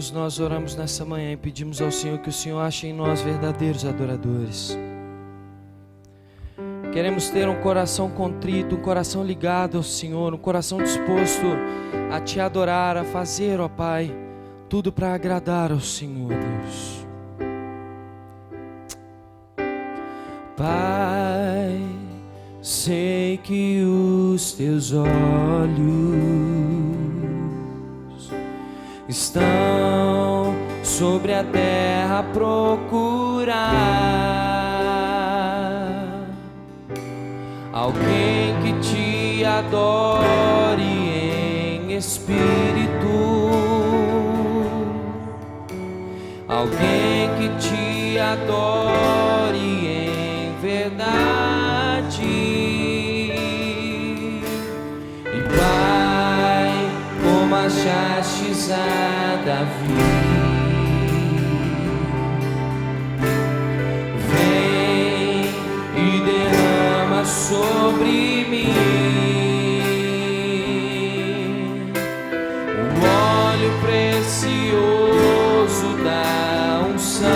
Deus, nós oramos nessa manhã e pedimos ao Senhor que o Senhor ache em nós verdadeiros adoradores. Queremos ter um coração contrito, um coração ligado ao Senhor, um coração disposto a Te adorar, a fazer, ó Pai, tudo para agradar ao Senhor, Deus. Pai, sei que os Teus olhos estão sobre a terra a procurar alguém que Te adore em espírito, alguém que Te adore em verdade. E Pai, como achastes a Davi, vem e derrama sobre mim o óleo precioso da unção,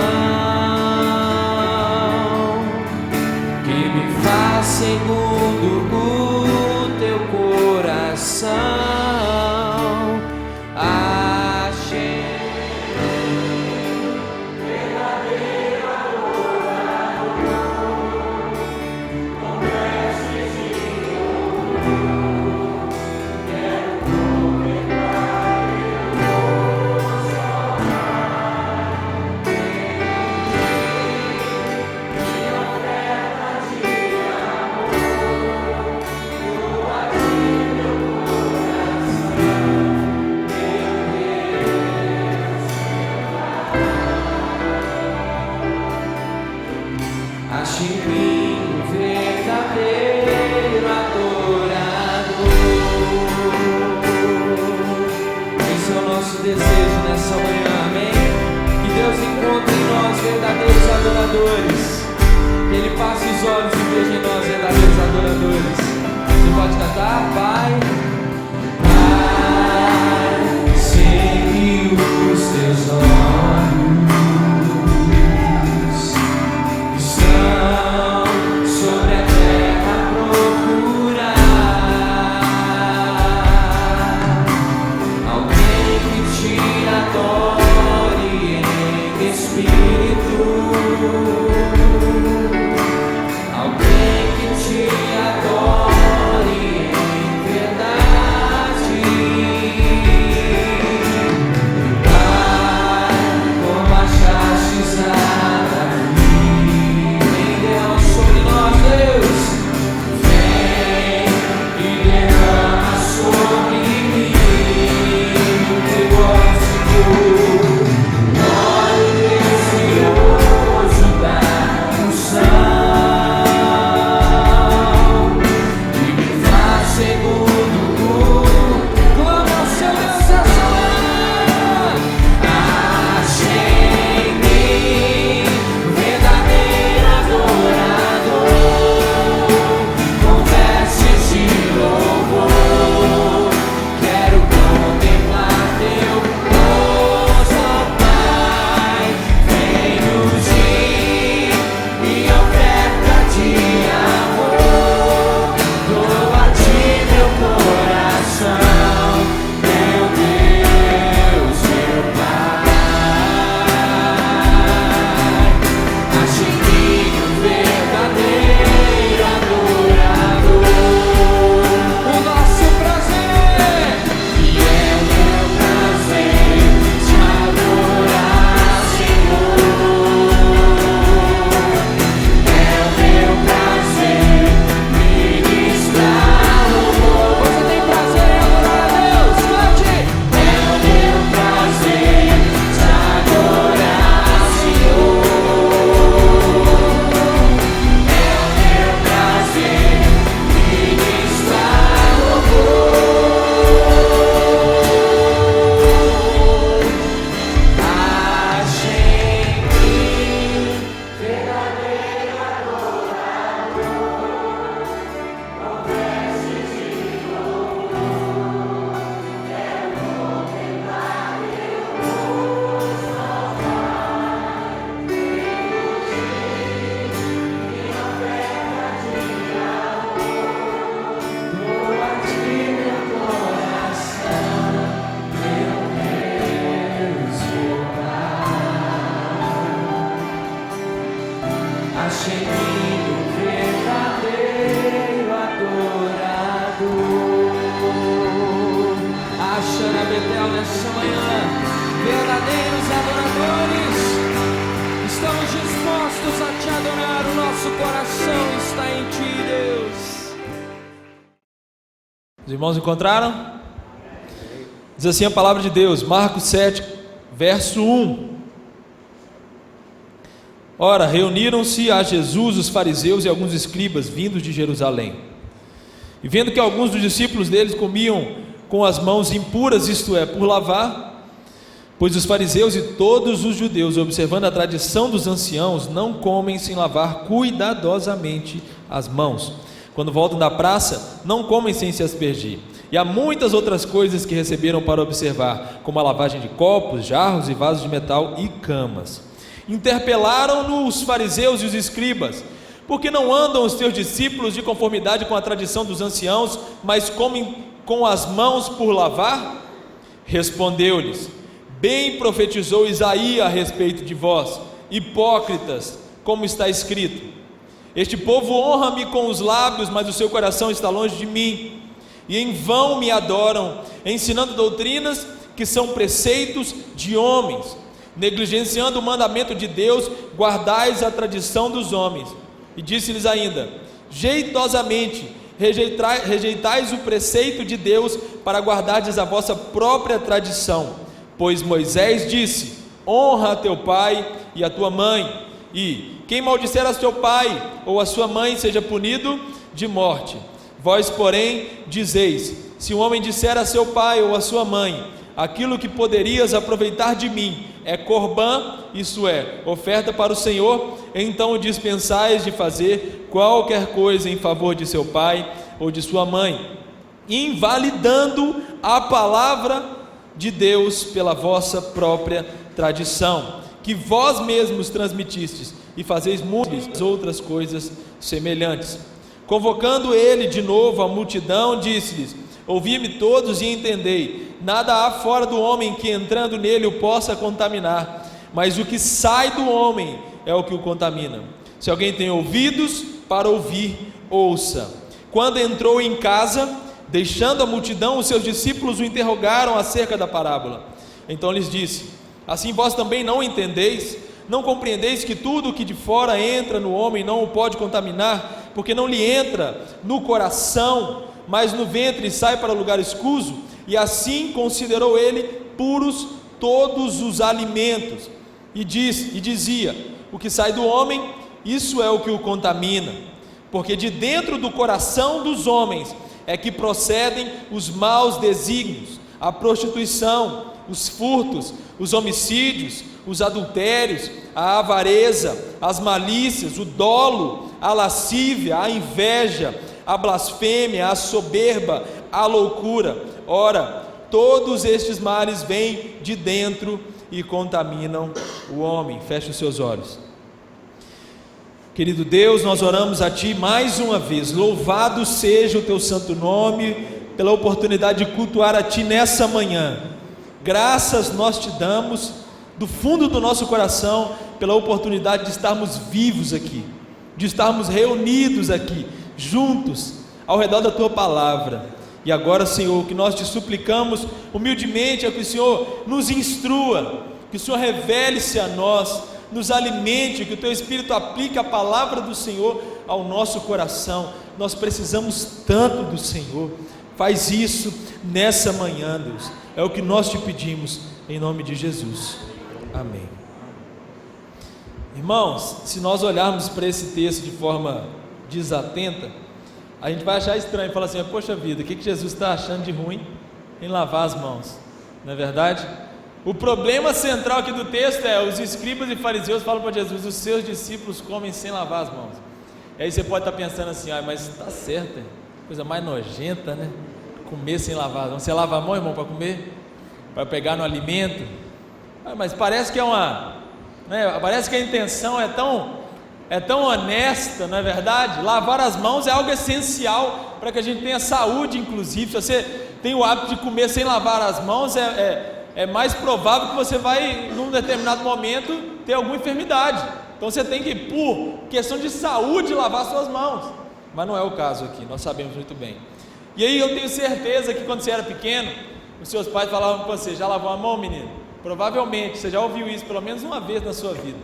que me faz segundo o Teu coração. Ache em mim um verdadeiro adorador. Esse é o nosso desejo nessa manhã, amém? Que Deus encontre em nós verdadeiros adoradores, que Ele passe os olhos e veja em nós verdadeiros adoradores. Você pode cantar? Pai, Pai, sei que os Teus olhos sobre a terra procurar alguém que Te adore em espírito, alguém que Te adore em verdade. Pai, como achastes a óleo precioso da acha em mim um verdadeiro adorador. Acha na Betel nessa manhã verdadeiros adoradores. Estamos dispostos a te adorar, o nosso coração está em ti, Deus. Os irmãos encontraram? Diz assim a palavra de Deus, Marcos 7, verso 1. Ora, reuniram-se a Jesus os fariseus e alguns escribas vindos de Jerusalém. E vendo que alguns dos discípulos deles comiam com as mãos impuras, isto é, por lavar, pois os fariseus e todos os judeus, observando a tradição dos anciãos, não comem sem lavar cuidadosamente as mãos. Quando voltam da praça, não comem sem se aspergir. E há muitas outras coisas que receberam para observar, como a lavagem de copos, jarros e vasos de metal e camas. Interpelaram-no os fariseus e os escribas: por que não andam os teus discípulos de conformidade com a tradição dos anciãos, mas comem com as mãos por lavar? Respondeu-lhes: bem profetizou Isaías a respeito de vós, hipócritas, como está escrito: este povo honra-me com os lábios, mas o seu coração está longe de mim, e em vão me adoram, ensinando doutrinas que são preceitos de homens. Negligenciando o mandamento de Deus, guardais a tradição dos homens. E disse-lhes ainda: jeitosamente rejeitais o preceito de Deus para guardardes a vossa própria tradição. Pois Moisés disse: honra a teu pai e a tua mãe, e quem maldisser a seu pai ou a sua mãe seja punido de morte. Vós, porém, dizeis: se um homem disser a seu pai ou a sua mãe, aquilo que poderias aproveitar de mim é corbã, isso é, oferta para o Senhor, então o dispensais de fazer qualquer coisa em favor de seu pai ou de sua mãe, invalidando a palavra de Deus pela vossa própria tradição, que vós mesmos transmitistes, e fazeis muitas outras coisas semelhantes. Convocando ele de novo a multidão, disse-lhes: ouvi-me todos e entendei. Nada há fora do homem que entrando nele o possa contaminar, mas o que sai do homem é o que o contamina. Se alguém tem ouvidos para ouvir, ouça. Quando entrou em casa, deixando a multidão, os seus discípulos o interrogaram acerca da parábola. Então lhes disse: assim vós também não entendeis? Não compreendeis que tudo o que de fora entra no homem não o pode contaminar, porque não lhe entra no coração, mas no ventre e sai para lugar escuso? E assim considerou ele puros todos os alimentos, e dizia: o que sai do homem, isso é o que o contamina, porque de dentro do coração dos homens é que procedem os maus desígnios, a prostituição, os furtos, os homicídios, os adultérios, a avareza, as malícias, o dolo, a lascívia, a inveja, a blasfêmia, a soberba, a loucura. Ora, todos estes males vêm de dentro e contaminam o homem. Feche os seus olhos. Querido Deus, nós oramos a Ti mais uma vez. Louvado seja o Teu santo nome pela oportunidade de cultuar a Ti nessa manhã. Graças nós Te damos do fundo do nosso coração pela oportunidade de estarmos vivos aqui, de estarmos reunidos aqui, juntos, ao redor da Tua palavra. E agora, Senhor, que nós Te suplicamos humildemente é que o Senhor nos instrua, que o Senhor revele-se a nós, nos alimente, que o Teu Espírito aplique a palavra do Senhor ao nosso coração. Nós precisamos tanto do Senhor. Faz isso nessa manhã, Deus. É o que nós Te pedimos, em nome de Jesus. Amém. Irmãos, se nós olharmos para esse texto de forma desatenta, a gente vai achar estranho, falar assim: poxa vida, o que Jesus está achando de ruim em lavar as mãos? Não é verdade? O problema central aqui do texto é: os escribas e fariseus falam para Jesus: os seus discípulos comem sem lavar as mãos. E aí você pode estar pensando assim: mas está certo, coisa mais nojenta, né? Comer sem lavar as mãos. Você lava a mão, irmão, para comer? Para pegar no alimento? Mas parece que parece que a intenção é tão honesta, não é verdade? Lavar as mãos é algo essencial para que a gente tenha saúde, inclusive. Se você tem o hábito de comer sem lavar as mãos, é mais provável que você vai, num determinado momento, ter alguma enfermidade. Então você tem que, por questão de saúde, lavar suas mãos. Mas não é o caso aqui, nós sabemos muito bem. E aí eu tenho certeza que quando você era pequeno, os seus pais falavam com você: já lavou a mão, menino? Provavelmente você já ouviu isso pelo menos uma vez na sua vida.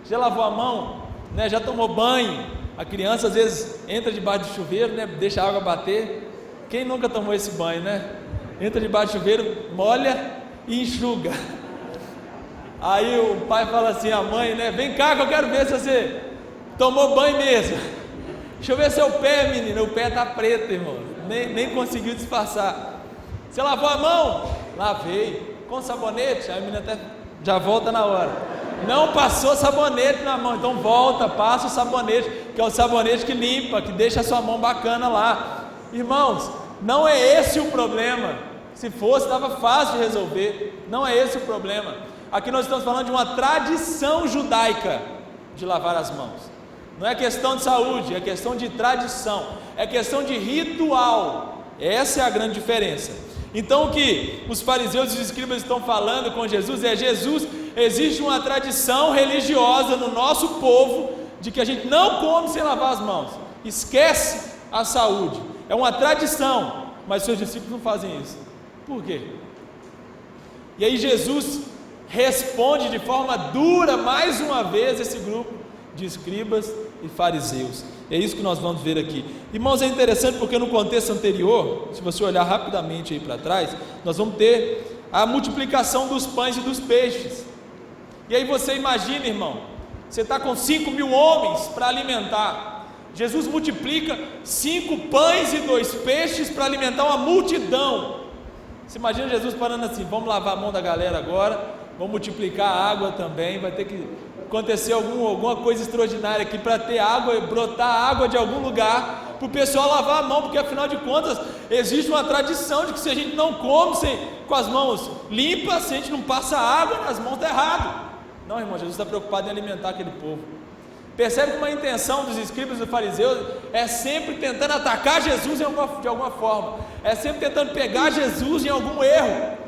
Já lavou a mão, né? Já tomou banho? A criança às vezes entra debaixo do chuveiro, né? Deixa a água bater. Quem nunca tomou esse banho, né? Entra debaixo do chuveiro, molha e enxuga. Aí o pai fala assim, a mãe, né? Vem cá que eu quero ver se você tomou banho mesmo. Deixa eu ver seu pé, menino. O pé está preto, irmão. Nem conseguiu disfarçar. Você lavou a mão? Lavei. Com sabonete? Aí a menina até já volta na hora. Não passou sabonete na mão. Então volta, passa o sabonete, que é o sabonete que limpa, que deixa a sua mão bacana lá. Irmãos, não é esse o problema. Se fosse, estava fácil de resolver. Não é esse o problema. Aqui nós estamos falando de uma tradição judaica de lavar as mãos. Não é questão de saúde, é questão de tradição, é questão de ritual. Essa é a grande diferença. Então o que os fariseus e os escribas estão falando com Jesus é: Jesus, existe uma tradição religiosa no nosso povo de que a gente não come sem lavar as mãos. Esquece a saúde. É uma tradição, mas seus discípulos não fazem isso. Por quê? E aí Jesus responde de forma dura mais uma vez esse grupo de escribas e fariseus. É isso que nós vamos ver aqui. Irmãos, é interessante porque no contexto anterior, se você olhar rapidamente aí para trás, nós vamos ter a multiplicação dos pães e dos peixes. E aí você imagina, irmão, você está com 5.000 homens para alimentar. Jesus multiplica 5 pães e 2 peixes para alimentar uma multidão. Você imagina Jesus parando assim: vamos lavar a mão da galera agora, vamos multiplicar a água também, vai ter que acontecer alguma coisa extraordinária aqui para ter água, brotar água de algum lugar, para o pessoal lavar a mão, porque afinal de contas existe uma tradição de que se a gente não come com as mãos limpas, se a gente não passa água nas mãos, está errado. Não, irmão, Jesus está preocupado em alimentar aquele povo. Percebe que uma intenção dos escribas e dos fariseus é sempre tentando atacar Jesus de alguma forma, é sempre tentando pegar Jesus em algum erro.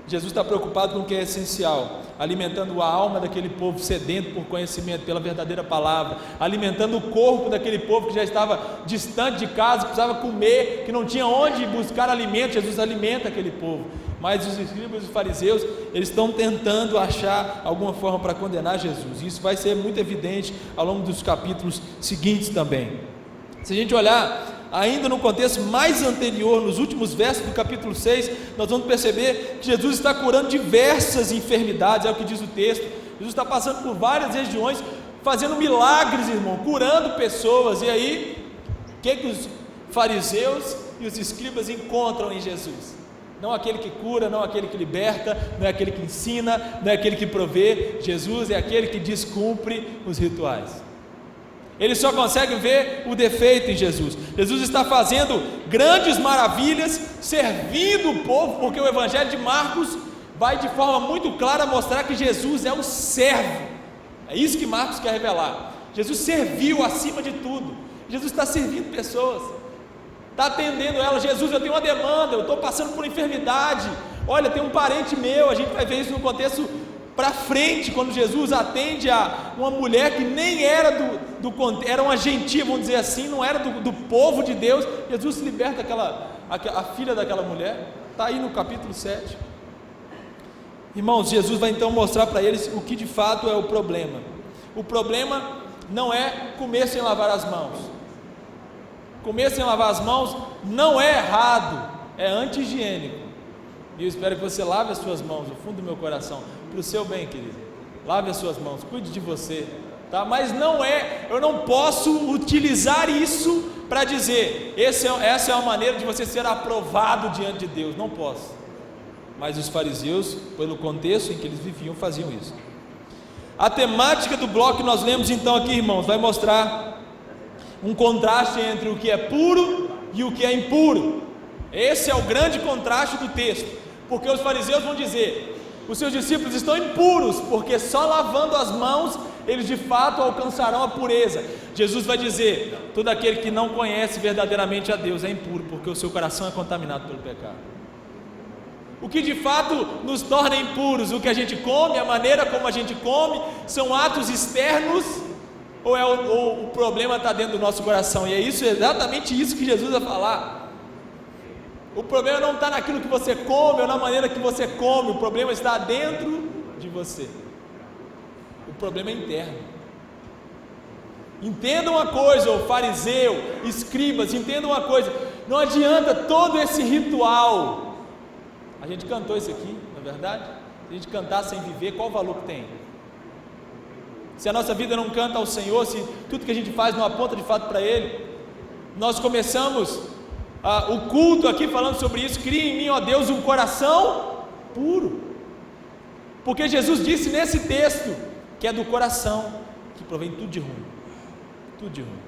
Jesus está preocupado com o que é essencial, alimentando a alma daquele povo sedento por conhecimento, pela verdadeira palavra, alimentando o corpo daquele povo que já estava distante de casa, que precisava comer, que não tinha onde buscar alimento. Jesus alimenta aquele povo. Mas os escribas e os fariseus, eles estão tentando achar alguma forma para condenar Jesus. Isso vai ser muito evidente ao longo dos capítulos seguintes também. Se a gente olhar ainda no contexto mais anterior, nos últimos versos do capítulo 6, nós vamos perceber que Jesus está curando diversas enfermidades, é o que diz o texto. Jesus está passando por várias regiões, fazendo milagres, irmão, curando pessoas. E aí, o que os fariseus e os escribas encontram em Jesus? Não aquele que cura, não aquele que liberta, não é aquele que ensina, não é aquele que provê. Jesus é aquele que descumpre os rituais. Eles só conseguem ver o defeito em Jesus. Jesus está fazendo grandes maravilhas, servindo o povo, porque o Evangelho de Marcos vai de forma muito clara mostrar que Jesus é o servo. É isso que Marcos quer revelar. Jesus serviu acima de tudo. Jesus está servindo pessoas, está atendendo elas. Jesus, eu tenho uma demanda, eu estou passando por enfermidade. Olha, tem um parente meu. A gente vai ver isso no contexto para frente, quando Jesus atende a uma mulher que nem era era uma gentia, vamos dizer assim, não era do povo de Deus. Jesus liberta a filha daquela mulher. Está aí no capítulo 7. Irmãos, Jesus vai então mostrar para eles o que de fato é o problema. O problema não é comer sem lavar as mãos. Comer sem lavar as mãos não é errado, é anti-higiênico. E eu espero que você lave as suas mãos, no fundo do meu coração, para o seu bem, querido. Lave as suas mãos, cuide de você, tá? Mas eu não posso utilizar isso para dizer, essa é uma maneira de você ser aprovado diante de Deus. Não posso. Mas os fariseus, pelo contexto em que eles viviam, faziam isso. A temática do bloco que nós lemos então aqui, irmãos, vai mostrar um contraste entre o que é puro e o que é impuro. Esse é o grande contraste do texto, porque os fariseus vão dizer: os seus discípulos estão impuros, porque só lavando as mãos eles de fato alcançarão a pureza. Jesus vai dizer: todo aquele que não conhece verdadeiramente a Deus é impuro, porque o seu coração é contaminado pelo pecado. O que de fato nos torna impuros, o que a gente come, a maneira como a gente come, são atos externos, ou o problema está dentro do nosso coração? E é exatamente isso que Jesus vai falar. O problema não está naquilo que você come ou na maneira que você come, o problema está dentro de você. O problema é interno. Entenda uma coisa, ô fariseu, escribas, entenda uma coisa, não adianta todo esse ritual. A gente cantou isso aqui, não é verdade? Se a gente cantar sem viver, qual o valor que tem? Se a nossa vida não canta ao Senhor, se tudo que a gente faz não aponta de fato para Ele. Nós começamos o culto aqui falando sobre isso. Cria em mim, ó Deus, um coração puro, porque Jesus disse nesse texto que é do coração que provém tudo de ruim, tudo de ruim.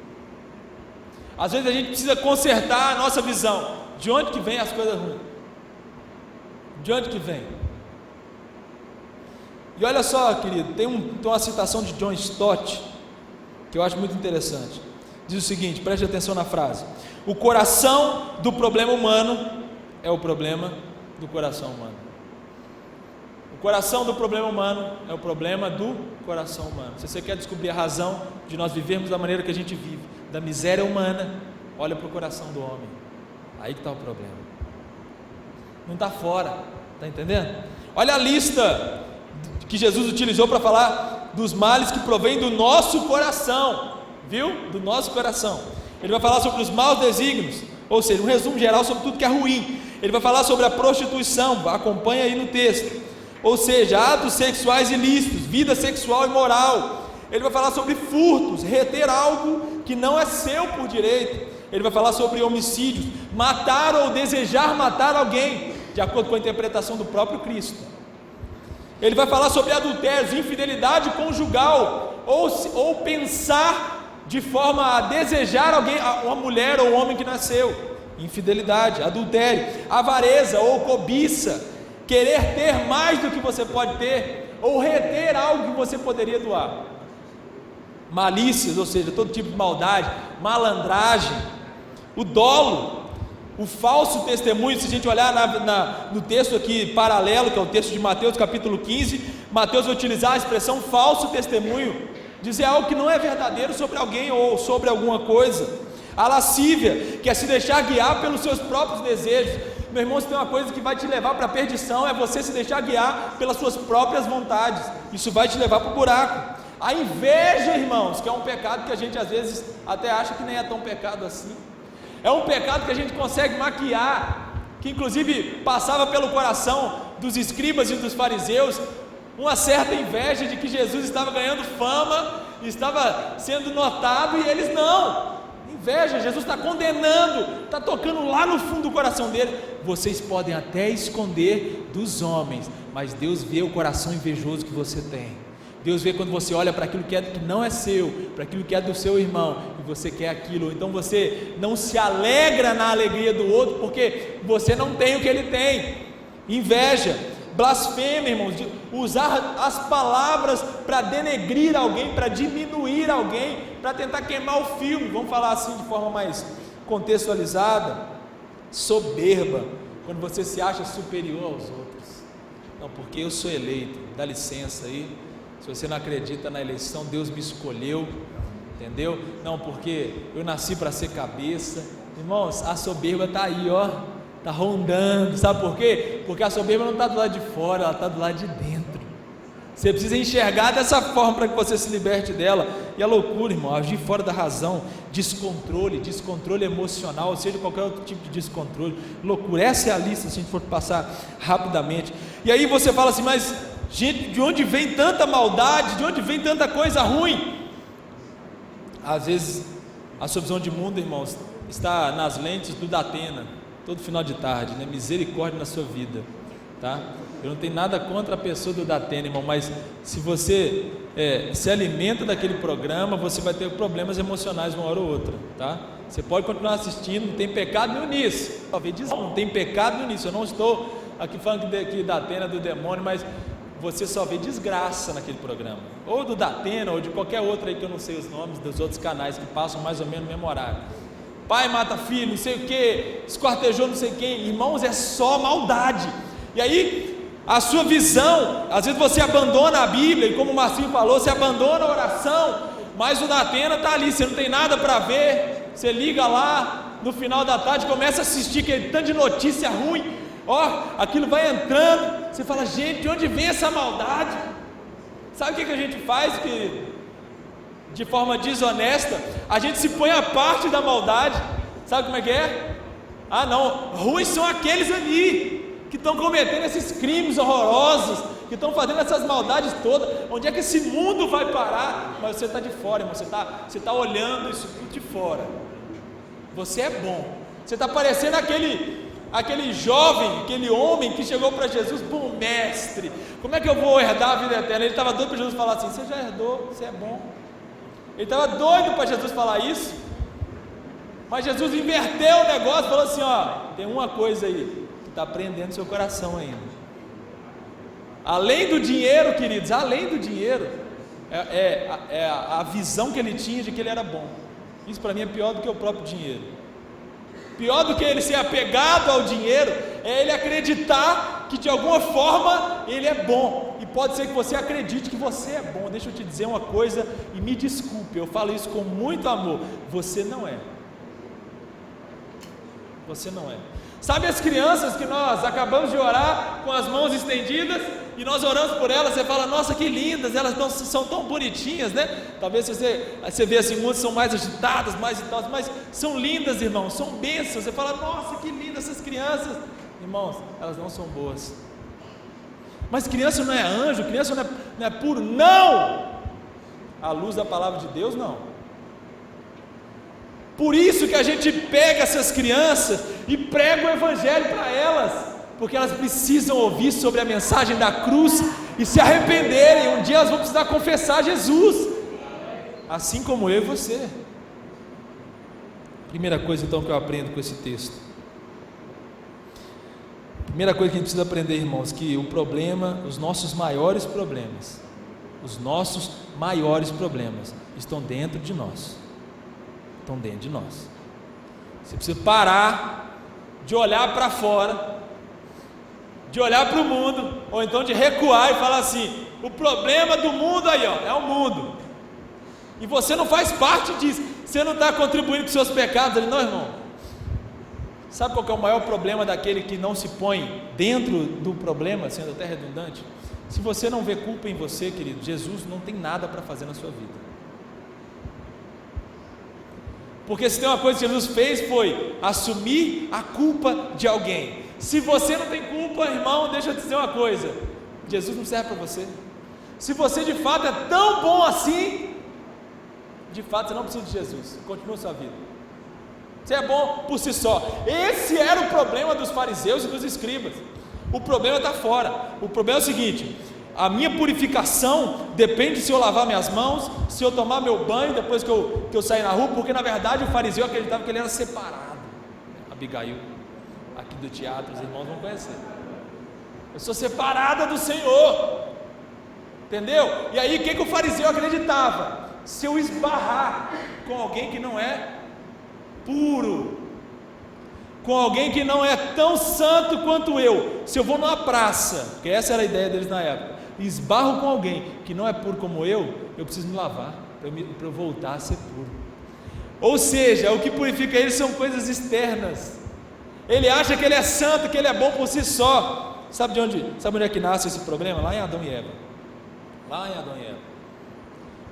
Às vezes a gente precisa consertar a nossa visão. De onde que vem as coisas ruins? De onde que vem? E olha só, querido, tem uma citação de John Stott que eu acho muito interessante. Diz o seguinte, preste atenção na frase: o coração do problema humano é o problema do coração humano. O coração do problema humano é o problema do coração humano. Se você quer descobrir a razão de nós vivermos da maneira que a gente vive, da miséria humana, olha para o coração do homem. Aí que está o problema. Não está fora, está entendendo? Olha a lista que Jesus utilizou para falar dos males que provém do nosso coração, viu? Do nosso coração. Ele vai falar sobre os maus desígnios, ou seja, um resumo geral sobre tudo que é ruim. Ele vai falar sobre a prostituição, acompanha aí no texto, ou seja, atos sexuais ilícitos, vida sexual imoral. Ele vai falar sobre furtos, reter algo que não é seu por direito. Ele vai falar sobre homicídios, matar ou desejar matar alguém, de acordo com a interpretação do próprio Cristo. Ele vai falar sobre adultérios, infidelidade conjugal, ou pensar de forma a desejar alguém, uma mulher ou um homem que nasceu, infidelidade, adultério, avareza ou cobiça, querer ter mais do que você pode ter, ou reter algo que você poderia doar, malícias, ou seja, todo tipo de maldade, malandragem, o dolo, o falso testemunho. Se a gente olhar no texto aqui paralelo, que é o texto de Mateus capítulo 15, Mateus vai utilizar a expressão falso testemunho, dizer algo que não é verdadeiro sobre alguém ou sobre alguma coisa. A lascívia, que é se deixar guiar pelos seus próprios desejos. Meu irmão, se tem uma coisa que vai te levar para a perdição, é você se deixar guiar pelas suas próprias vontades. Isso vai te levar para o buraco. A inveja, irmãos, que é um pecado que a gente às vezes até acha que nem é tão pecado assim. É um pecado que a gente consegue maquiar, que inclusive passava pelo coração dos escribas e dos fariseus uma certa inveja de que Jesus estava ganhando fama, estava sendo notado, e eles não. Inveja, Jesus está condenando, está tocando lá no fundo do coração dele. Vocês podem até esconder dos homens, mas Deus vê o coração invejoso que você tem. Deus vê quando você olha para aquilo que não é seu, para aquilo que é do seu irmão, e você quer aquilo. Então você não se alegra na alegria do outro, porque você não tem o que ele tem. Inveja, blasfêmia, irmãos, de usar as palavras para denegrir alguém, para diminuir alguém, para tentar queimar o filme, vamos falar assim de forma mais contextualizada. Soberba, quando você se acha superior aos outros. Não, porque eu sou eleito, dá licença aí. Se você não acredita na eleição, Deus me escolheu, entendeu? Não, porque eu nasci para ser cabeça. Irmãos, a soberba está aí, ó, está rondando. Sabe por quê? Porque a soberba não está do lado de fora, ela está do lado de dentro. Você precisa enxergar dessa forma para que você se liberte dela. E a loucura, irmão, agir fora da razão, descontrole emocional, ou seja, qualquer outro tipo de descontrole, loucura. Essa é a lista, se a gente for passar rapidamente. E aí você fala assim, mas gente, de onde vem tanta maldade, de onde vem tanta coisa ruim? Às vezes a sua visão de mundo, irmãos, está nas lentes do Datena, todo final de tarde, né? Misericórdia na sua vida, tá? Eu não tenho nada contra a pessoa do Datena, irmão, mas se você se alimenta daquele programa, você vai ter problemas emocionais uma hora ou outra, tá? Você pode continuar assistindo, não tem pecado nenhum nisso. Talvez diz, não tem pecado nenhum nisso. Eu não estou aqui falando que Datena é do demônio, mas você só vê desgraça naquele programa, ou do Datena, ou de qualquer outro aí que eu não sei os nomes dos outros canais que passam mais ou menos no mesmo horário. Pai mata filho, não sei o que, esquartejou não sei quem. Irmãos, é só maldade. E aí, a sua visão, às vezes você abandona a Bíblia, e como o Marcinho falou, você abandona a oração, mas o Datena está ali, você não tem nada para ver, você liga lá, no final da tarde, começa a assistir aquele tanto de notícia ruim, aquilo vai entrando, você fala, gente, de onde vem essa maldade? Sabe o que a gente faz, querido? De forma desonesta, a gente se põe à parte da maldade. Sabe como é que é? Não, ruins são aqueles ali que estão cometendo esses crimes horrorosos, que estão fazendo essas maldades todas. Onde é que esse mundo vai parar? Mas você está de fora, irmão, você está olhando isso tudo de fora. Você é bom. Você está parecendo aquele jovem, aquele homem que chegou para Jesus, bom mestre, como é que eu vou herdar a vida eterna? Ele estava doido para Jesus falar assim, você já herdou, você é bom. Ele estava doido para Jesus falar isso, mas Jesus inverteu o negócio, falou assim, tem uma coisa aí, que está prendendo seu coração ainda, além do dinheiro, queridos, além do dinheiro, é a visão que ele tinha de que ele era bom. Isso para mim é pior do que o próprio dinheiro. Pior do que ele ser apegado ao dinheiro, é ele acreditar que de alguma forma ele é bom, e pode ser que você acredite que você é bom. Deixa eu te dizer uma coisa, e me desculpe, eu falo isso com muito amor, você não é. Você não é. Sabe as crianças que nós acabamos de orar com as mãos estendidas, e nós oramos por elas, você fala, nossa que lindas, elas são tão bonitinhas, né? Talvez você vê assim, muitas são mais agitadas, mais idosas, mas são lindas, irmãos, são bênçãos. Você fala, nossa que lindas essas crianças. Irmãos, elas não são boas. Mas criança não é anjo, criança não é puro, não! À luz da palavra de Deus, não. Por isso que a gente pega essas crianças e prega o evangelho para elas, porque elas precisam ouvir sobre a mensagem da cruz e se arrependerem. Um dia elas vão precisar confessar Jesus, assim como eu e você. Primeira coisa então que eu aprendo com esse texto, primeira coisa que a gente precisa aprender, irmãos, que o problema, os nossos maiores problemas estão dentro de nós. Estão dentro de nós. Você precisa parar de olhar para fora, de olhar para o mundo, ou então de recuar e falar assim, o problema do mundo aí, é o mundo, e você não faz parte disso, você não está contribuindo com seus pecados. Não, irmão, sabe qual que é o maior problema daquele que não se põe dentro do problema, sendo até redundante? Se você não vê culpa em você, querido, Jesus não tem nada para fazer na sua vida. Porque se tem uma coisa que Jesus fez, foi assumir a culpa de alguém. Se você não tem culpa, irmão, deixa eu te dizer uma coisa, Jesus não serve para você. Se você de fato é tão bom assim, de fato você não precisa de Jesus, continua a sua vida, você é bom por si só. Esse era o problema dos fariseus e dos escribas. O problema está fora. O problema é o seguinte: a minha purificação depende se eu lavar minhas mãos, se eu tomar meu banho depois que eu sair na rua, porque na verdade o fariseu acreditava que ele era separado. Abigail, aqui do teatro, os irmãos vão conhecer. Eu sou separada do Senhor, entendeu? E aí o que o fariseu acreditava? Se eu esbarrar com alguém que não é puro, com alguém que não é tão santo quanto eu, se eu vou numa praça, porque essa era a ideia deles na época, e esbarro com alguém que não é puro como eu preciso me lavar, para eu voltar a ser puro. Ou seja, o que purifica ele são coisas externas. Ele acha que ele é santo, que ele é bom por si só. Sabe onde é que nasce esse problema? Lá em Adão e Eva.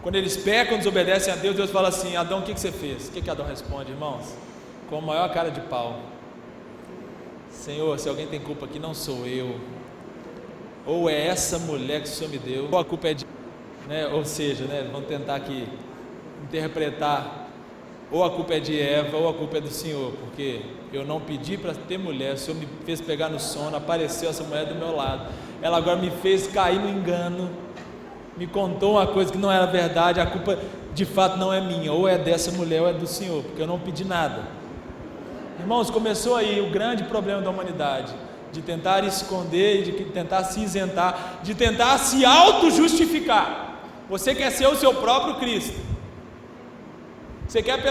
Quando eles pecam, desobedecem a Deus, Deus fala assim: Adão, o que você fez? O que Adão responde, irmãos? Com a maior cara de pau: Senhor, se alguém tem culpa aqui, não sou eu, ou é essa mulher que o Senhor me deu, ou a culpa é de, ou seja, vamos tentar aqui interpretar, ou a culpa é de Eva, ou a culpa é do Senhor, porque eu não pedi para ter mulher, o Senhor me fez pegar no sono, apareceu essa mulher do meu lado, ela agora me fez cair no engano, me contou uma coisa que não era verdade, a culpa de fato não é minha, ou é dessa mulher ou é do Senhor, porque eu não pedi nada. Irmãos, começou aí o grande problema da humanidade, de tentar esconder, de tentar se isentar, de tentar se auto-justificar. Você quer ser o seu próprio Cristo, você quer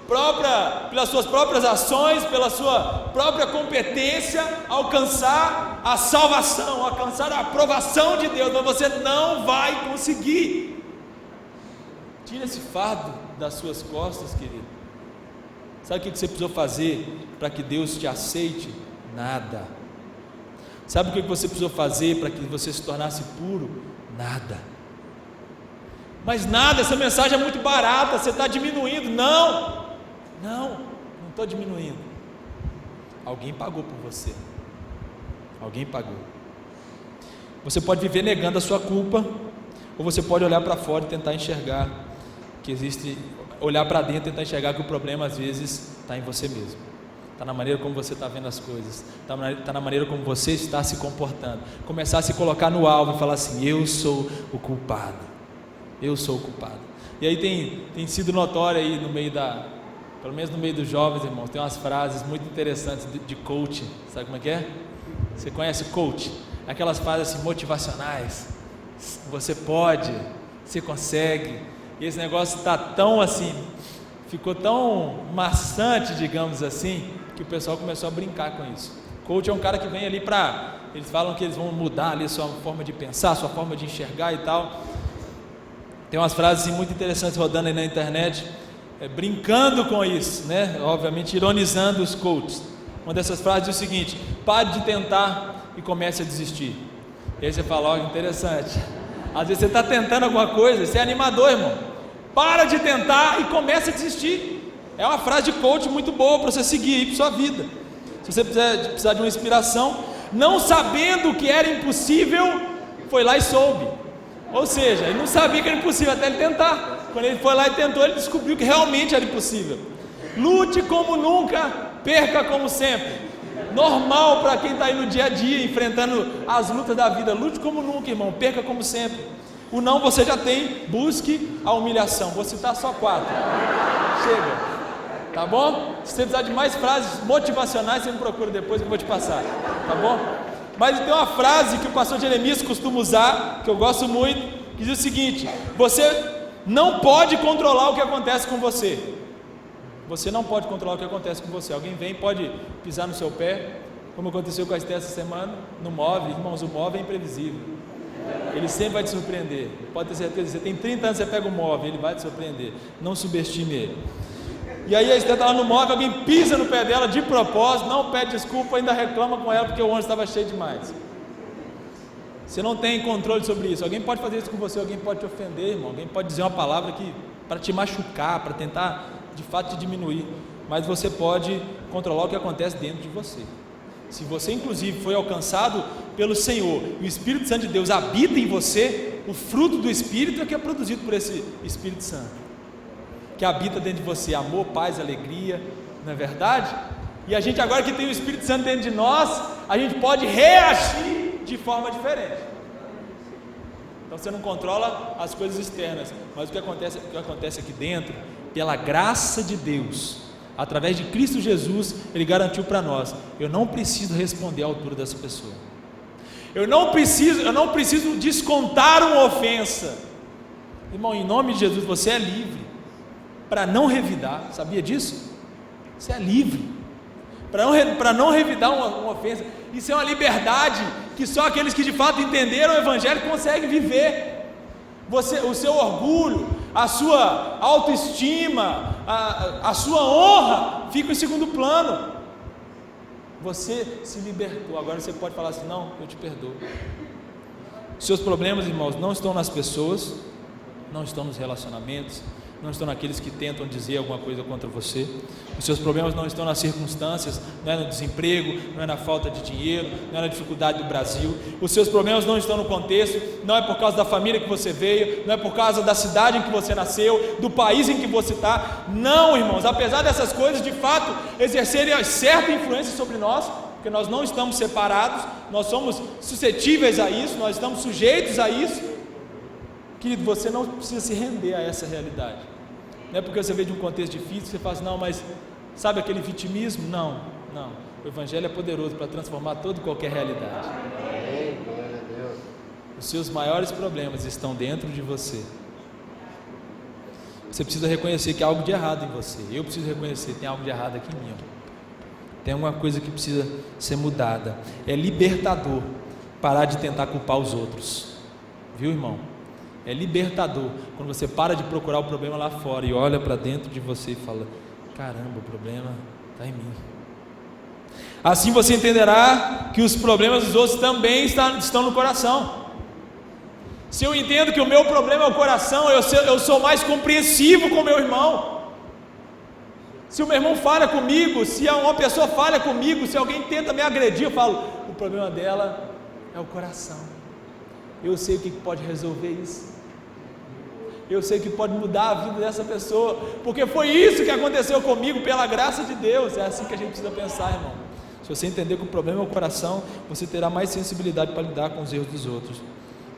pelas suas próprias ações, pela sua própria competência, alcançar a salvação, alcançar a aprovação de Deus, mas você não vai conseguir. Tira esse fardo das suas costas, querido. Sabe o que você precisou fazer para que Deus te aceite? Nada. Sabe o que você precisou fazer para que você se tornasse puro? Nada. Mas nada, essa mensagem é muito barata, você está diminuindo. Não estou diminuindo. Alguém pagou por você. Alguém pagou. Você pode viver negando a sua culpa, ou você pode olhar para fora e tentar enxergar que existe, olhar para dentro e tentar enxergar que o problema às vezes está em você mesmo, está na maneira como você está vendo as coisas, está na maneira como você está se comportando. Começar a se colocar no alvo e falar assim: eu sou o culpado, eu sou o culpado. E aí tem sido notório aí no meio pelo menos no meio dos jovens, irmãos, tem umas frases muito interessantes de coach. Sabe como é que é? Você conhece coach? Aquelas frases assim, motivacionais: você pode, você consegue. E esse negócio está tão assim, ficou tão maçante, digamos assim, que o pessoal começou a brincar com isso. Coach é um cara que vem ali eles falam que eles vão mudar ali a sua forma de pensar, a sua forma de enxergar e tal. Tem umas frases assim, muito interessantes rodando aí na internet, brincando com isso, né? Obviamente ironizando os coaches. Uma dessas frases diz o seguinte: pare de tentar e comece a desistir. E aí você fala: ó, interessante. Às vezes você está tentando alguma coisa, você é animador, irmão. Para de tentar e comece a desistir. É uma frase de coach muito boa para você seguir aí para sua vida. Se você precisar de uma inspiração, não sabendo que era impossível, foi lá e soube. Ou seja, ele não sabia que era impossível até ele tentar. Quando ele foi lá e tentou, ele descobriu que realmente era impossível. Lute como nunca, perca como sempre. Normal para quem está aí no dia a dia, enfrentando as lutas da vida. Lute como nunca, irmão, perca como sempre. O não você já tem, busque a humilhação. Vou citar só 4. Chega, tá bom? Se você precisar de mais frases motivacionais, você me procura depois que eu vou te passar, tá bom? Mas tem uma frase que o pastor Jeremias costuma usar, que eu gosto muito, que diz o seguinte: você não pode controlar o que acontece com você. Você não pode controlar o que acontece com você. Alguém vem, pode pisar no seu pé, como aconteceu com a Esther essa semana, no móvel. Irmãos, o móvel é imprevisível, ele sempre vai te surpreender. Pode ter certeza, você tem 30 anos, você pega o móvel, ele vai te surpreender. Não subestime ele. E aí a Esther está lá no móvel, alguém pisa no pé dela de propósito, não pede desculpa, ainda reclama com ela porque o ônibus estava cheio demais. Você não tem controle sobre isso. Alguém pode fazer isso com você, alguém pode te ofender, irmão. Alguém pode dizer uma palavra para te machucar, para tentar de fato te diminuir, mas você pode controlar o que acontece dentro de você. Se você inclusive foi alcançado pelo Senhor e o Espírito Santo de Deus habita em você, o fruto do Espírito é que é produzido por esse Espírito Santo, que habita dentro de você: amor, paz, alegria, não é verdade? E a gente, agora que tem o Espírito Santo dentro de nós, a gente pode reagir de forma diferente. Então você não controla as coisas externas, mas o que acontece aqui dentro, pela graça de Deus, através de Cristo Jesus, Ele garantiu para nós: eu não preciso responder à altura dessa pessoa, eu não preciso descontar uma ofensa. Irmão, em nome de Jesus, você é livre para não revidar. Sabia disso? Você é livre para não revidar uma ofensa. Isso é uma liberdade que só aqueles que de fato entenderam o Evangelho conseguem viver. O seu orgulho, a sua autoestima, a sua honra fica em segundo plano. Você se libertou, agora você pode falar assim: não, eu te perdoo. Seus problemas, irmãos, não estão nas pessoas, não estão nos relacionamentos, não estão naqueles que tentam dizer alguma coisa contra você. Os seus problemas não estão nas circunstâncias, não é no desemprego, não é na falta de dinheiro, não é na dificuldade do Brasil. Os seus problemas não estão no contexto, não é por causa da família que você veio, não é por causa da cidade em que você nasceu, do país em que você está. Não, irmãos, apesar dessas coisas de fato exercerem certa influência sobre nós, porque nós não estamos separados, nós somos suscetíveis a isso, nós estamos sujeitos a isso. Querido, você não precisa se render a essa realidade. Não é porque você veio de um contexto difícil que você fala assim: não, mas sabe aquele vitimismo? Não. O Evangelho é poderoso para transformar toda e qualquer realidade. Os seus maiores problemas estão dentro de você. Você precisa reconhecer que há algo de errado em você. Eu preciso reconhecer que tem algo de errado aqui em mim. Tem alguma coisa que precisa ser mudada. É libertador parar de tentar culpar os outros. Viu, irmão? É libertador quando você para de procurar o problema lá fora e olha para dentro de você e fala: caramba, o problema está em mim. Assim você entenderá que os problemas dos outros também estão no coração. Se eu entendo que o meu problema é o coração, eu sou mais compreensivo com o meu irmão. Se o meu irmão falha comigo, se uma pessoa falha comigo, se alguém tenta me agredir, eu falo: o problema dela é o coração. Eu sei o que pode resolver isso. Eu sei que pode mudar a vida dessa pessoa, porque foi isso que aconteceu comigo, pela graça de Deus. É assim que a gente precisa pensar, irmão. Se você entender que o problema é o coração, você terá mais sensibilidade para lidar com os erros dos outros.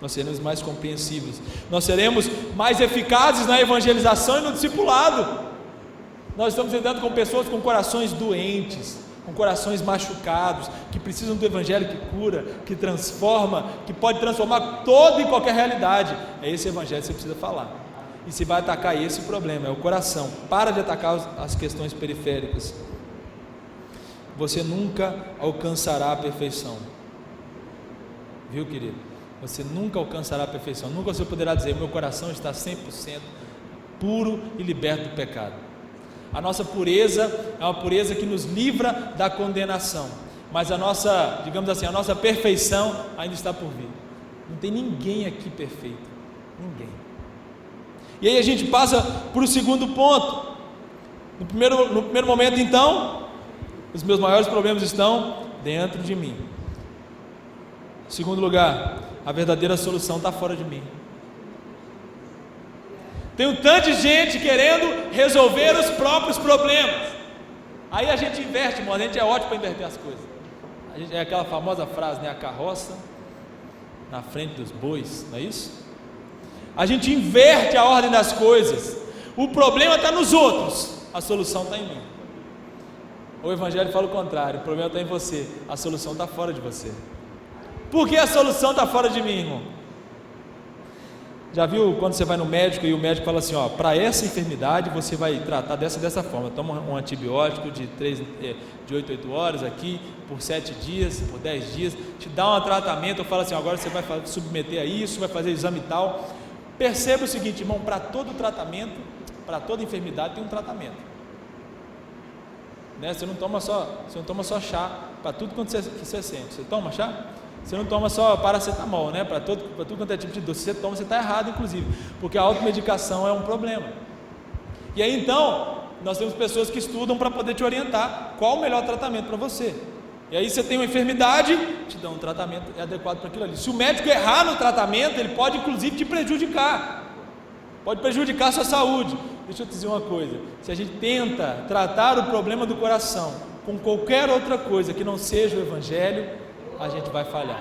Nós seremos mais compreensíveis, nós seremos mais eficazes na evangelização e no discipulado. Nós estamos lidando com pessoas com corações doentes, com corações machucados, que precisam do evangelho que cura, que transforma, que pode transformar toda e qualquer realidade. É esse evangelho que você precisa falar. E se vai atacar esse problema, é o coração. Para de atacar as questões periféricas. Você nunca alcançará a perfeição. Viu, querido? Você nunca alcançará a perfeição. Nunca você poderá dizer: meu coração está 100% puro e liberto do pecado. A nossa pureza é uma pureza que nos livra da condenação, mas a nossa, digamos assim, a nossa perfeição ainda está por vir. Não tem ninguém aqui perfeito, ninguém. E aí a gente passa para o segundo ponto. No primeiro momento, então, os meus maiores problemas estão dentro de mim. Segundo lugar, a verdadeira solução está fora de mim. Tem um tanto de gente querendo resolver os próprios problemas. Aí a gente inverte, irmão. A gente é ótimo para inverter as coisas. É aquela famosa frase, né? A carroça na frente dos bois, não é isso? A gente inverte a ordem das coisas. O problema está nos outros, a solução está em mim. O evangelho fala o contrário: o problema está em você, a solução está fora de você. Por que a solução está fora de mim, irmão? Já viu quando você vai no médico e o médico fala assim: ó, para essa enfermidade você vai tratar dessa forma, toma um antibiótico de 8 em 8 horas aqui, por 7 dias, por 10 dias, te dá um tratamento, eu falo assim: agora você vai submeter a isso, vai fazer exame e tal. Perceba o seguinte, irmão: para todo tratamento, para toda enfermidade tem um tratamento, né? Você não toma só chá para tudo quanto você sente. Você toma chá? Você não toma só paracetamol, né? Para tudo quanto é tipo de dor. Se você toma, você está errado, inclusive, porque a automedicação é um problema. E aí então, nós temos pessoas que estudam para poder te orientar qual o melhor tratamento para você. E aí você tem uma enfermidade, te dá um tratamento adequado para aquilo ali. Se o médico errar no tratamento, ele pode inclusive te prejudicar. Pode prejudicar a sua saúde. Deixa eu te dizer uma coisa: se a gente tenta tratar o problema do coração com qualquer outra coisa que não seja o evangelho, a gente vai falhar.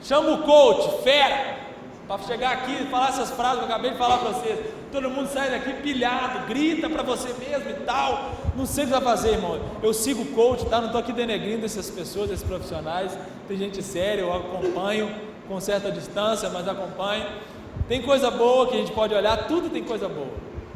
Chama o coach, fera, para chegar aqui e falar essas frases que eu acabei de falar para vocês. Todo mundo sai daqui pilhado, grita para você mesmo e tal. Não sei o que vai fazer, irmão. Eu sigo o coach, tá? Não estou aqui denegrindo essas pessoas, esses profissionais. Tem gente séria, eu acompanho com certa distância, mas acompanho. Tem coisa boa que a gente pode olhar, tudo tem coisa boa.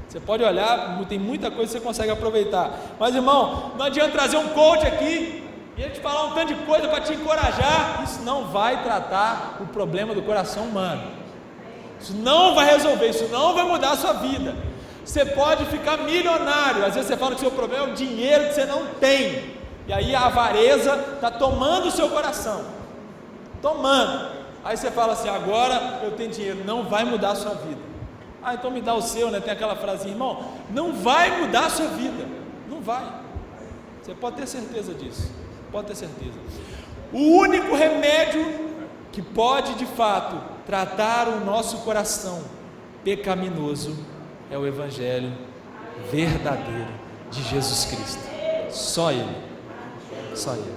Você pode olhar, tem muita coisa que você consegue aproveitar. Mas, irmão, não adianta trazer um coach aqui e ele te falar um tanto de coisa para te encorajar. Isso não vai tratar o problema do coração humano. Isso não vai resolver, isso não vai mudar a sua vida. Você pode ficar milionário. Às vezes você fala que o seu problema é o dinheiro que você não tem. E aí a avareza está tomando o seu coração. Tomando. Aí você fala assim: agora eu tenho dinheiro. Não vai mudar a sua vida. Ah, então me dá o seu, né? Tem aquela frase: irmão, não vai mudar a sua vida. Não vai. Você pode ter certeza disso. Pode ter certeza. O único remédio que pode de fato tratar o nosso coração pecaminoso é o evangelho verdadeiro de Jesus Cristo. Só Ele. Só Ele.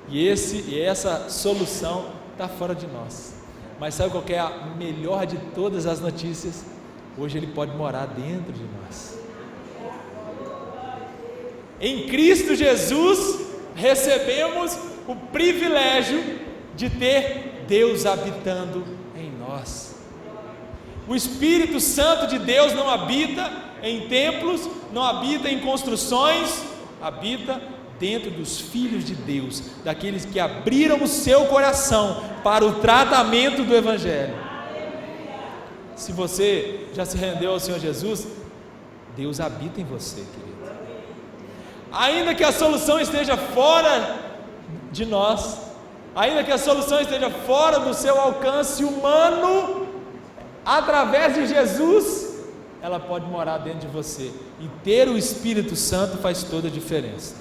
E essa solução está fora de nós. Mas sabe qual que é a melhor de todas as notícias? Hoje Ele pode morar dentro de nós. Em Cristo Jesus recebemos o privilégio de ter Deus habitando em nós. O Espírito Santo de Deus não habita em templos, não habita em construções, habita dentro dos filhos de Deus, daqueles que abriram o seu coração para o tratamento do Evangelho. Se você já se rendeu ao Senhor Jesus, Deus habita em você, querido. Ainda que a solução esteja fora de nós, ainda que a solução esteja fora do seu alcance humano, através de Jesus, ela pode morar dentro de você, e ter o Espírito Santo faz toda a diferença.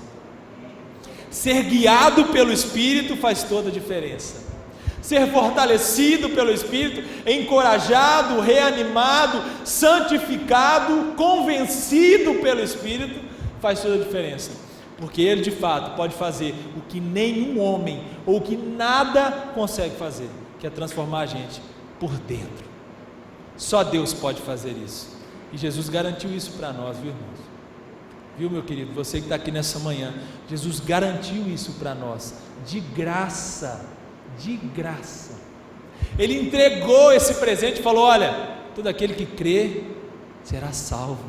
Ser guiado pelo Espírito faz toda a diferença. Ser fortalecido pelo Espírito, encorajado, reanimado, santificado, convencido pelo Espírito, faz toda a diferença, porque Ele de fato pode fazer o que nenhum homem ou que nada consegue fazer, que é transformar a gente por dentro. Só Deus pode fazer isso, e Jesus garantiu isso para nós, viu, irmãos? Viu, meu querido, você que está aqui nessa manhã, Jesus garantiu isso para nós, de graça, de graça. Ele entregou esse presente e falou: olha, todo aquele que crê será salvo,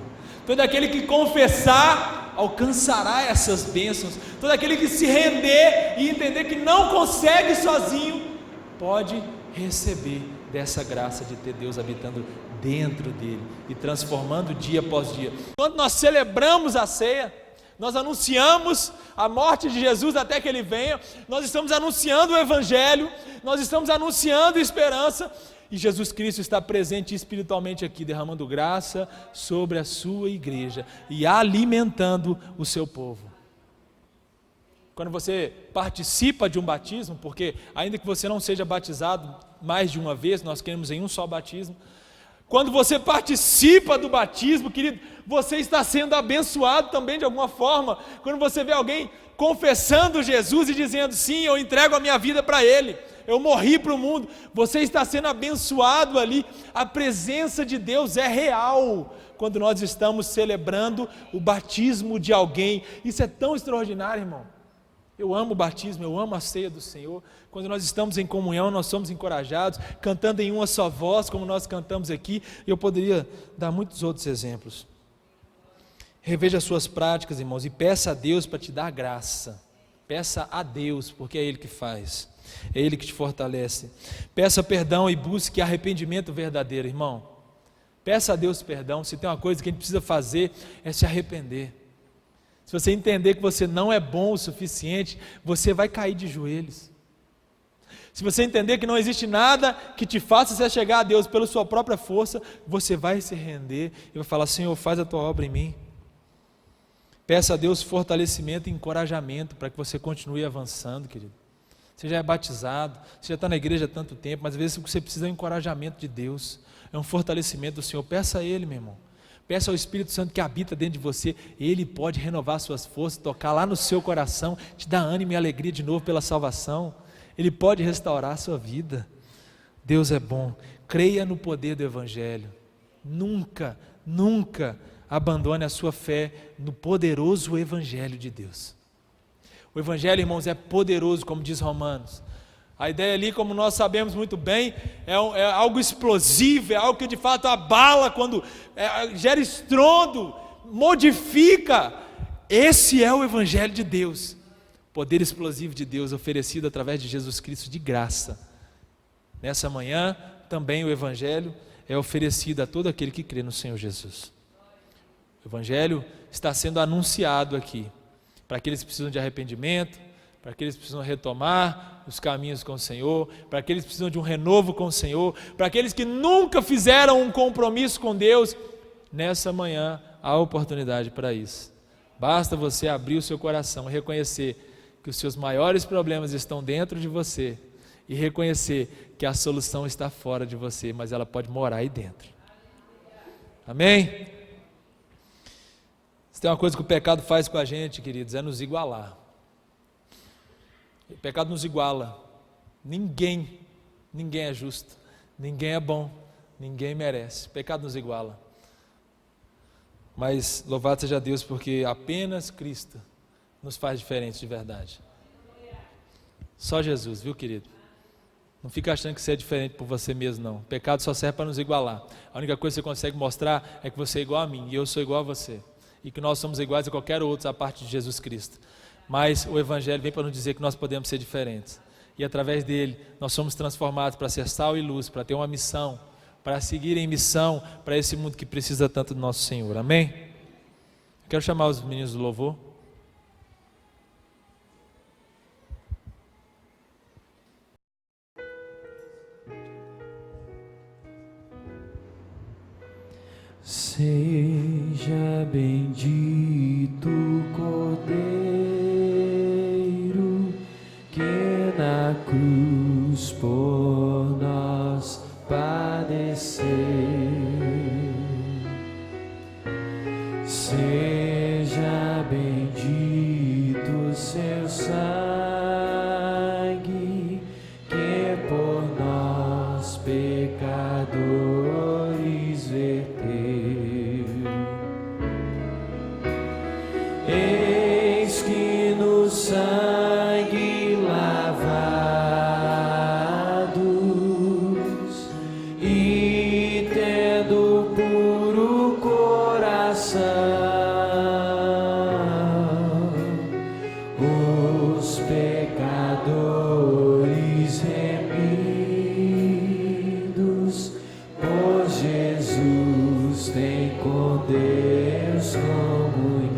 todo aquele que confessar alcançará essas bênçãos, todo aquele que se render e entender que não consegue sozinho, pode receber dessa graça de ter Deus habitando dentro dele e transformando dia após dia. Quando nós celebramos a ceia, nós anunciamos a morte de Jesus até que Ele venha, nós estamos anunciando o Evangelho, nós estamos anunciando esperança, e Jesus Cristo está presente espiritualmente aqui, derramando graça sobre a sua igreja e alimentando o seu povo. Quando você participa de um batismo, porque ainda que você não seja batizado mais de uma vez, nós queremos em um só batismo, quando você participa do batismo, querido, você está sendo abençoado também de alguma forma. Quando você vê alguém confessando Jesus e dizendo: sim, eu entrego a minha vida para Ele, eu morri para o mundo, você está sendo abençoado ali. A presença de Deus é real quando nós estamos celebrando o batismo de alguém. Isso é tão extraordinário, irmão. Eu amo o batismo, eu amo a ceia do Senhor. Quando nós estamos em comunhão, nós somos encorajados, cantando em uma só voz, como nós cantamos aqui. Eu poderia dar muitos outros exemplos. Reveja as suas práticas, irmãos, e peça a Deus para te dar graça. Peça a Deus, porque é Ele que faz, é Ele que te fortalece. Peça perdão e busque arrependimento verdadeiro, irmão. Peça a Deus perdão. Se tem uma coisa que a gente precisa fazer, é se arrepender. Se você entender que você não é bom o suficiente, você vai cair de joelhos. Se você entender que não existe nada que te faça se chegar a Deus pela sua própria força, você vai se render e vai falar: Senhor, faz a tua obra em mim. Peça a Deus fortalecimento e encorajamento para que você continue avançando, querido. Você já é batizado, você já está na igreja há tanto tempo, mas às vezes o que você precisa é um encorajamento de Deus, é um fortalecimento do Senhor. Peça a Ele, meu irmão. Peça ao Espírito Santo que habita dentro de você. Ele pode renovar suas forças, tocar lá no seu coração, te dar ânimo e alegria de novo pela salvação. Ele pode restaurar a sua vida. Deus é bom. Creia no poder do Evangelho. Nunca, nunca abandone a sua fé no poderoso Evangelho de Deus. O Evangelho, irmãos, é poderoso, como diz Romanos. A ideia ali, como nós sabemos muito bem, é algo explosivo, é algo que de fato abala, quando gera estrondo, modifica. Esse é o Evangelho de Deus, poder explosivo de Deus oferecido através de Jesus Cristo de graça. Nessa manhã também o Evangelho é oferecido a todo aquele que crê no Senhor Jesus. O Evangelho está sendo anunciado aqui, para aqueles que precisam de arrependimento, para aqueles que precisam retomar os caminhos com o Senhor, para aqueles que precisam de um renovo com o Senhor, para aqueles que nunca fizeram um compromisso com Deus. Nessa manhã há oportunidade para isso. Basta você abrir o seu coração e reconhecer que os seus maiores problemas estão dentro de você e reconhecer que a solução está fora de você, mas ela pode morar aí dentro. Amém? Se tem uma coisa que o pecado faz com a gente, queridos, é nos igualar. O pecado nos iguala. Ninguém é justo, ninguém é bom, ninguém merece. O pecado nos iguala. Mas louvado seja Deus, porque apenas Cristo nos faz diferentes de verdade. Só Jesus, viu, querido? Não fica achando que você é diferente por você mesmo, não. O pecado só serve para nos igualar. A única coisa que você consegue mostrar é que você é igual a mim e eu sou igual a você. E que nós somos iguais a qualquer outro, a parte de Jesus Cristo. Mas o Evangelho vem para nos dizer que nós podemos ser diferentes. E através dele, nós somos transformados para ser sal e luz, para ter uma missão, para seguir em missão para esse mundo que precisa tanto do nosso Senhor. Amém? Eu quero chamar os meninos do louvor. Seja bendito o Cordeiro que na cruz por nós padeceu. Seja bendito seu sangue que por nós pecadores verteu. Eis que no sangue lavados e tendo puro coração, os pecadores remidos por Jesus têm com Deus comunhão.